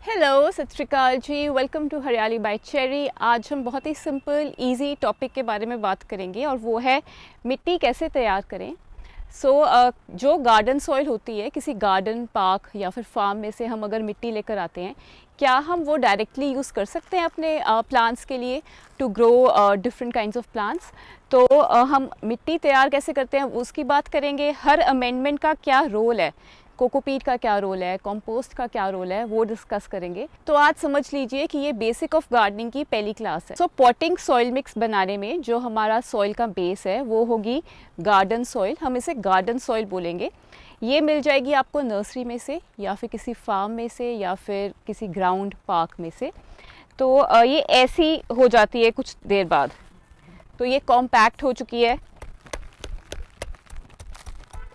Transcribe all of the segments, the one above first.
Hello, सत श्री अकाल जी। Welcome to हरियाली बाय चेरी। आज हम बहुत ही सिंपल इजी टॉपिक के बारे में बात करेंगे और वो है मिट्टी कैसे तैयार करें। जो गार्डन सॉइल होती है, किसी गार्डन, पार्क या फिर फार्म में से हम अगर मिट्टी लेकर आते हैं, क्या हम वो डायरेक्टली यूज़ कर सकते हैं अपने प्लांट्स के लिए to grow different kinds of plants. तो हम मिट्टी तैयार कैसे करते हैं उसकी बात करेंगे। हर अमेंडमेंट का क्या रोल है, कोकोपीट का क्या रोल है, कंपोस्ट का क्या रोल है, वो डिस्कस करेंगे। तो आज समझ लीजिए कि ये बेसिक ऑफ गार्डनिंग की पहली क्लास है। पॉटिंग सॉइल मिक्स बनाने में जो हमारा सॉइल का बेस है वो होगी गार्डन सॉइल। हम इसे गार्डन सॉइल बोलेंगे। ये मिल जाएगी आपको नर्सरी में से या फिर किसी फार्म में से या फिर किसी ग्राउंड पार्क में से। तो ये ऐसी हो जाती है कुछ देर बाद। तो ये कॉम्पैक्ट हो चुकी है,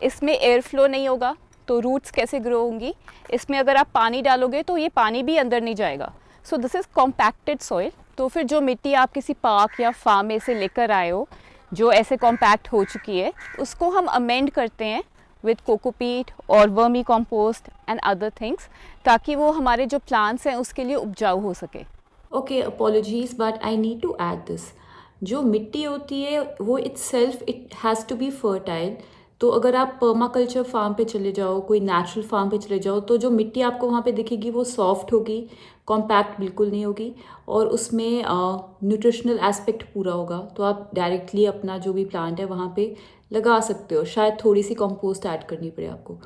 इसमें एयर फ्लो नहीं होगा, तो रूट्स कैसे ग्रो होंगी। इसमें अगर आप पानी डालोगे तो ये पानी भी अंदर नहीं जाएगा। सो दिस इज़ कॉम्पैक्टेड सॉइल। तो फिर जो मिट्टी आप किसी पार्क या फार्म में से लेकर आए हो जो ऐसे कॉम्पैक्ट हो चुकी है, उसको हम अमेंड करते हैं विद कोकोपीट और vermi compost and other things, ताकि वो हमारे जो प्लांट्स हैं उसके लिए उपजाऊ हो सके। Okay, apologies but I need to add this. जो मिट्टी होती है वो it has to be fertile. तो अगर आप पर्माकल्चर फार्म पे चले जाओ, कोई नेचुरल फार्म पे चले जाओ, तो जो मिट्टी आपको वहाँ पे दिखेगी वो सॉफ्ट होगी, कॉम्पैक्ट बिल्कुल नहीं होगी, और उसमें न्यूट्रिशनल एस्पेक्ट पूरा होगा। तो आप डायरेक्टली अपना जो भी प्लांट है वहाँ पे लगा सकते हो। शायद थोड़ी सी कंपोस्ट ऐड करनी पड़े आपको,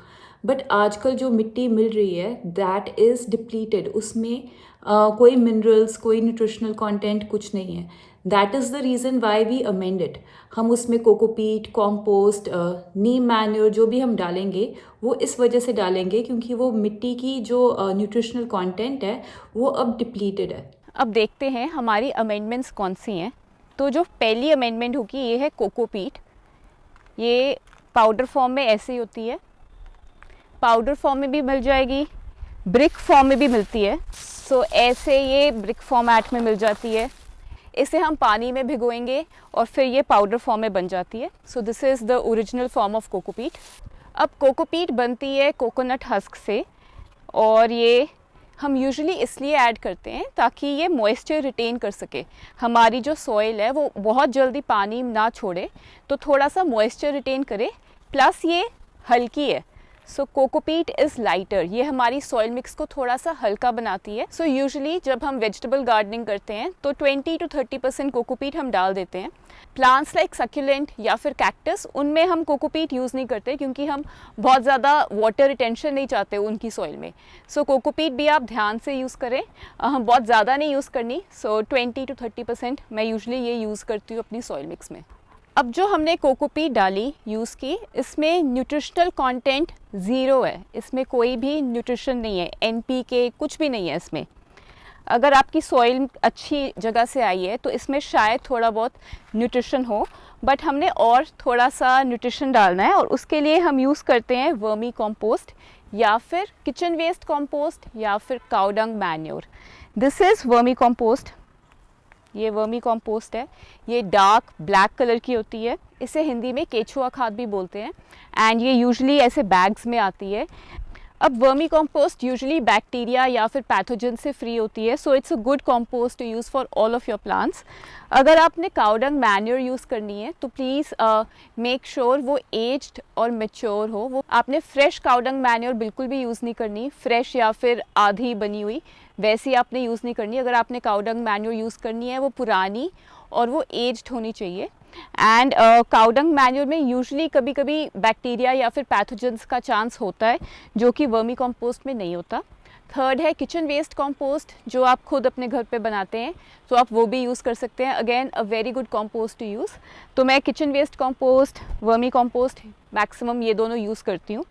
बट आजकल जो मिट्टी मिल रही है दैट इज़ डिप्लीटेड। उसमें कोई मिनरल्स, कोई न्यूट्रिशनल कंटेंट कुछ नहीं है। That is the reason why we amend it. हम उसमें कोकोपीट, कॉम्पोस्ट, नीम मैन्योर जो भी हम डालेंगे वो इस वजह से डालेंगे क्योंकि वो मिट्टी की जो न्यूट्रिशनल कंटेंट है वो अब डिप्लीटेड है। अब देखते हैं हमारी अमेंडमेंट्स कौन सी हैं। तो जो पहली अमेंडमेंट होगी ये है कोकोपीट। ये पाउडर फॉर्म में ऐसे ही होती है, पाउडर फॉर्म में भी मिल जाएगी, ब्रिक फॉर्म में भी मिलती है। सो ऐसे ये ब्रिक फॉर्मेट में मिल जाती है। इसे हम पानी में भिगोएंगे और फिर ये पाउडर फॉर्म में बन जाती है। सो this is the original form of cocopeat. अब कोकोपीट बनती है कोकोनट हस्क से, और ये हम यूजुअली इसलिए ऐड करते हैं ताकि ये मॉइस्चर रिटेन कर सके। हमारी जो सॉइल है वो बहुत जल्दी पानी ना छोड़े, तो थोड़ा सा मॉइस्चर रिटेन करे, प्लस ये हल्की है। सो कोकोपीट इज़ लाइटर। ये हमारी सॉइल मिक्स को थोड़ा सा हल्का बनाती है। सो यूजुअली जब हम वेजिटेबल गार्डनिंग करते हैं तो 20 to 30% कोकोपीट हम डाल देते हैं। प्लांट्स लाइक सक्यूलेंट या फिर कैक्टस, उनमें हम कोकोपीट यूज़ नहीं करते क्योंकि हम बहुत ज़्यादा वाटर रिटेंशन नहीं चाहते उनकी सॉइल में। सो कोकोपीट भी आप ध्यान से यूज़ करें, हम बहुत ज़्यादा नहीं यूज़ करनी। सो 20 to 30% मैं यूजुअली ये यूज़ करती हूँ अपनी सॉइल मिक्स में। अब जो हमने कोकोपीट डाली, यूज़ की, इसमें न्यूट्रिशनल कंटेंट ज़ीरो है। इसमें कोई भी न्यूट्रिशन नहीं है, NPK कुछ भी नहीं है इसमें। अगर आपकी सॉइल अच्छी जगह से आई है तो इसमें शायद थोड़ा बहुत न्यूट्रिशन हो, बट हमने और थोड़ा सा न्यूट्रिशन डालना है, और उसके लिए हम यूज़ करते हैं वर्मी कंपोस्ट या फिर किचन वेस्ट कंपोस्ट या फिर cow dung manure. This is vermi compost. ये वर्मी कंपोस्ट है। ये डार्क ब्लैक कलर की होती है। इसे हिंदी में केचुआ खाद भी बोलते हैं, एंड ये यूजुअली ऐसे बैग्स में आती है। अब वर्मी कंपोस्ट यूजुअली बैक्टीरिया या फिर पैथोजन से फ्री होती है, so it's a good compost to use for all of your plants. अगर आपने काउ डंग मैन्योर यूज़ करनी है तो प्लीज़ मेक श्योर वो एज्ड और मेच्योर हो। वो आपने फ्रेश काउ डंग मैन्योर बिल्कुल भी यूज़ नहीं करनी, फ्रेश या फिर आधी बनी हुई वैसी आपने यूज़ नहीं करनी। अगर आपने काउ डंग मैन्योर यूज़ करनी है वो पुरानी और वो एज्ड होनी चाहिए। एंड काउ डंग मैन्योर में यूजुअली कभी कभी बैक्टीरिया या फिर पैथोजेंस का चांस होता है, जो कि वर्मी कंपोस्ट में नहीं होता। थर्ड है किचन वेस्ट कंपोस्ट, जो आप खुद अपने घर पे बनाते हैं, तो आप वो भी यूज़ कर सकते हैं। Again a very good compost to use. तो मैं kitchen waste compost, vermi compost, maximum ये दोनों यूज़ करती हूँ।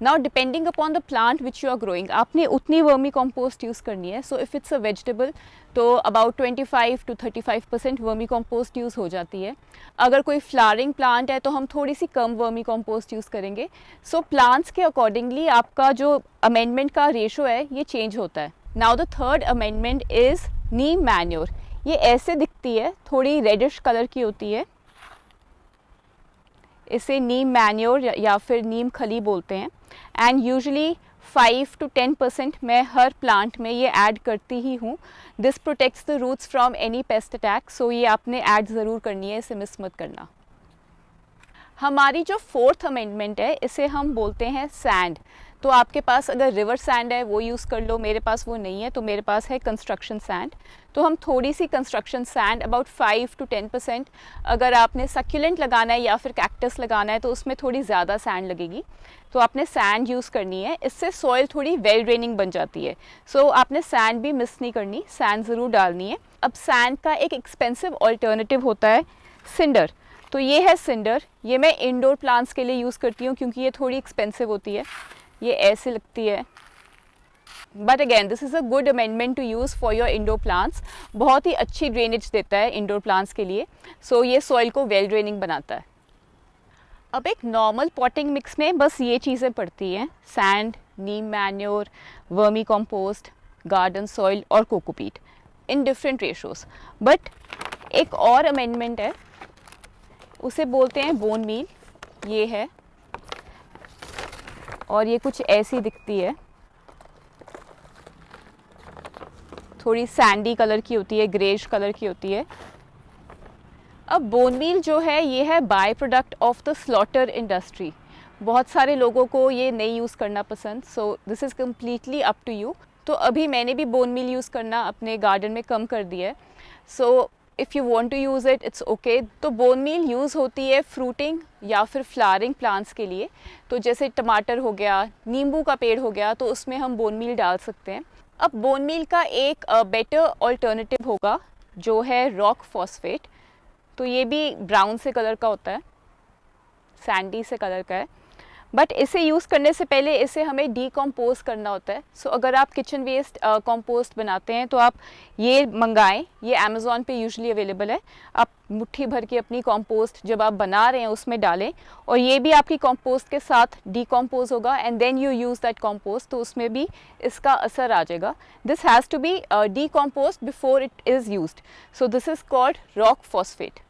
Now depending upon the plant which you are growing, आपने उतनी वर्मी कंपोस्ट यूज़ करनी है। So if it's a vegetable तो about 25 to 35% vermi compost use हो जाती है। अगर कोई फ्लावरिंग प्लांट है तो हम थोड़ी सी कम वर्मी कंपोस्ट यूज़ करेंगे। सो प्लांट्स के अकॉर्डिंगली आपका जो अमेंडमेंट का रेशो है ये चेंज होता है। Now the third amendment is Neem manure. ये ऐसे दिखती है, थोड़ी रेडिश कलर की होती है। इसे नीम मैन्योर या फिर नीम खली बोलते हैं, एंड यूजुअली 5 to 10% मैं हर प्लांट में ये ऐड करती ही हूँ. This protects the roots from any pest attack. So ये आपने ऐड ज़रूर करनी है, इसे मिस मत करना. हमारी जो 4th अमेंडमेंट है इसे हम बोलते हैं सैंड. तो आपके पास अगर रिवर सैंड है वो यूज़ कर लो, मेरे पास वो नहीं है तो मेरे पास है कंस्ट्रक्शन सैंड. तो हम थोड़ी सी कंस्ट्रक्शन सैंड अबाउट 5 to 10%, अगर आपने सक्यूलेंट लगाना है या फिर कैक्टस लगाना है तो उसमें थोड़ी ज़्यादा सैंड लगेगी, तो आपने सैंड यूज़ करनी है. इससे सॉइल थोड़ी वेल ड्रेनिंग बन जाती है. सो आपने सैंड भी मिस नहीं करनी, सैंड ज़रूर डालनी है. अब सैंड का एक एक्सपेंसिव ऑल्टरनेटिव होता है सिंडर. तो ये है सिंडर. ये मैं इंडोर प्लांट्स के लिए यूज़ करती हूँ क्योंकि ये थोड़ी एक्सपेंसिव होती है. ये ऐसे लगती है, but again this is a good amendment to use for your indoor plants. बहुत ही अच्छी ड्रेनेज देता है इंडोर प्लांट्स के लिए. सो ये सॉइल को वेल ड्रेनिंग बनाता है. अब एक नॉर्मल पॉटिंग मिक्स में बस ये चीज़ें पड़ती हैं: sand, neem manure, vermi compost, garden soil और cocopeat in different ratios. But एक और अमेंडमेंट है, उसे बोलते हैं बोन मील. ये है और ये कुछ ऐसी दिखती है, थोड़ी सैंडी कलर की होती है, ग्रेश कलर की होती है. अब बोन मील जो है ये है by product of the slaughter industry. बहुत सारे लोगों को ये नहीं यूज़ करना पसंद, so this is completely up to you. तो अभी मैंने भी बोन मील यूज़ करना अपने गार्डन में कम कर दिया है. So if you want to use it, it's okay. तो बोन मील यूज़ होती है फ्रूटिंग या फिर फ्लावरिंग प्लांट्स के लिए. तो जैसे टमाटर हो गया, नींबू का पेड़ हो गया, तो उसमें हम बोन मील डाल सकते हैं. अब बोन मील का एक बेटर ऑल्टरनेटिव होगा जो है रॉक फॉस्फेट. तो ये भी ब्राउन से कलर का होता है, सैंडी से कलर का है. बट इसे यूज़ करने से पहले इसे हमें डीकम्पोज करना होता है. सो अगर आप किचन वेस्ट कंपोस्ट बनाते हैं तो आप ये मंगाएं. ये अमेज़ॉन पे यूजुअली अवेलेबल है. आप मुट्ठी भर के अपनी कंपोस्ट जब आप बना रहे हैं उसमें डालें, और ये भी आपकी कंपोस्ट के साथ डीकम्पोज होगा and then you use that compost. तो उसमें भी इसका असर आ जाएगा. This has to be decomposed before it is used. So this is called rock phosphate.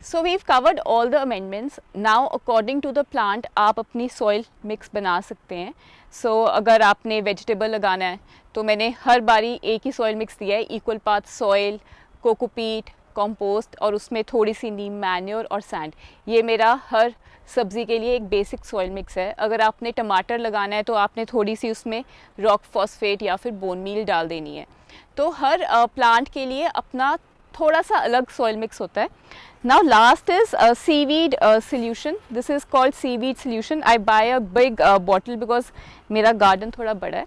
So we've covered all the amendments. Now according to the plant आप अपनी soil mix बना सकते हैं. So अगर आपने vegetable लगाना है तो मैंने हर बारी एक ही soil mix दिया है, equal parts soil, cocopeat, compost और उसमें थोड़ी सी नीम मैन्योर और सैंड. ये मेरा हर सब्ज़ी के लिए एक बेसिक सॉइल मिक्स है. अगर आपने टमाटर लगाना है तो आपने थोड़ी सी उसमें रॉक फॉस्फेट या फिर बोन मील डाल देनी है. तो हर प्लांट के लिए अपना थोड़ा सा अलग सॉइल मिक्स होता है. Now last is seaweed solution. This is called seaweed solution. I buy a big bottle because मेरा garden थोड़ा बड़ा है.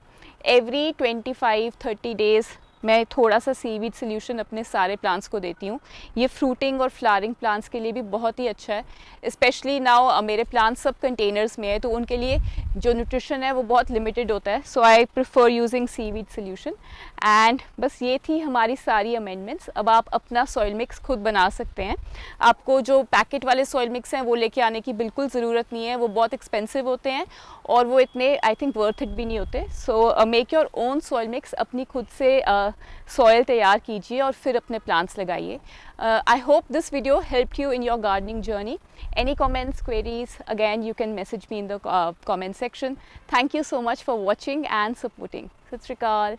Every 25-30 days मैं थोड़ा सा सीवीड सोल्यूशन अपने सारे प्लांट्स को देती हूँ. ये फ्रूटिंग और फ्लावरिंग प्लांट्स के लिए भी बहुत ही अच्छा है. स्पेशली नाउ मेरे प्लांट्स सब कंटेनर्स में है तो उनके लिए जो न्यूट्रिशन है वो बहुत लिमिटेड होता है. So I prefer using seaweed solution. And बस ये थी हमारी सारी अमेंडमेंट्स. अब आप अपना सॉइल मिक्स खुद बना सकते हैं. आपको जो पैकेट वाले सॉइल मिक्स हैं वो लेके आने की बिल्कुल ज़रूरत नहीं है. वो बहुत एक्सपेंसिव होते हैं और वो इतने आई थिंक वर्थ इट भी नहीं होते. So make your own soil mix. अपनी खुद से सॉइल तैयार कीजिए और फिर अपने प्लांट्स लगाइए. I hope this video helped you in your gardening journey. Any comments, queries, again you can message me in the comment section. Thank you so much for watching and supporting. Sat Sri Akal.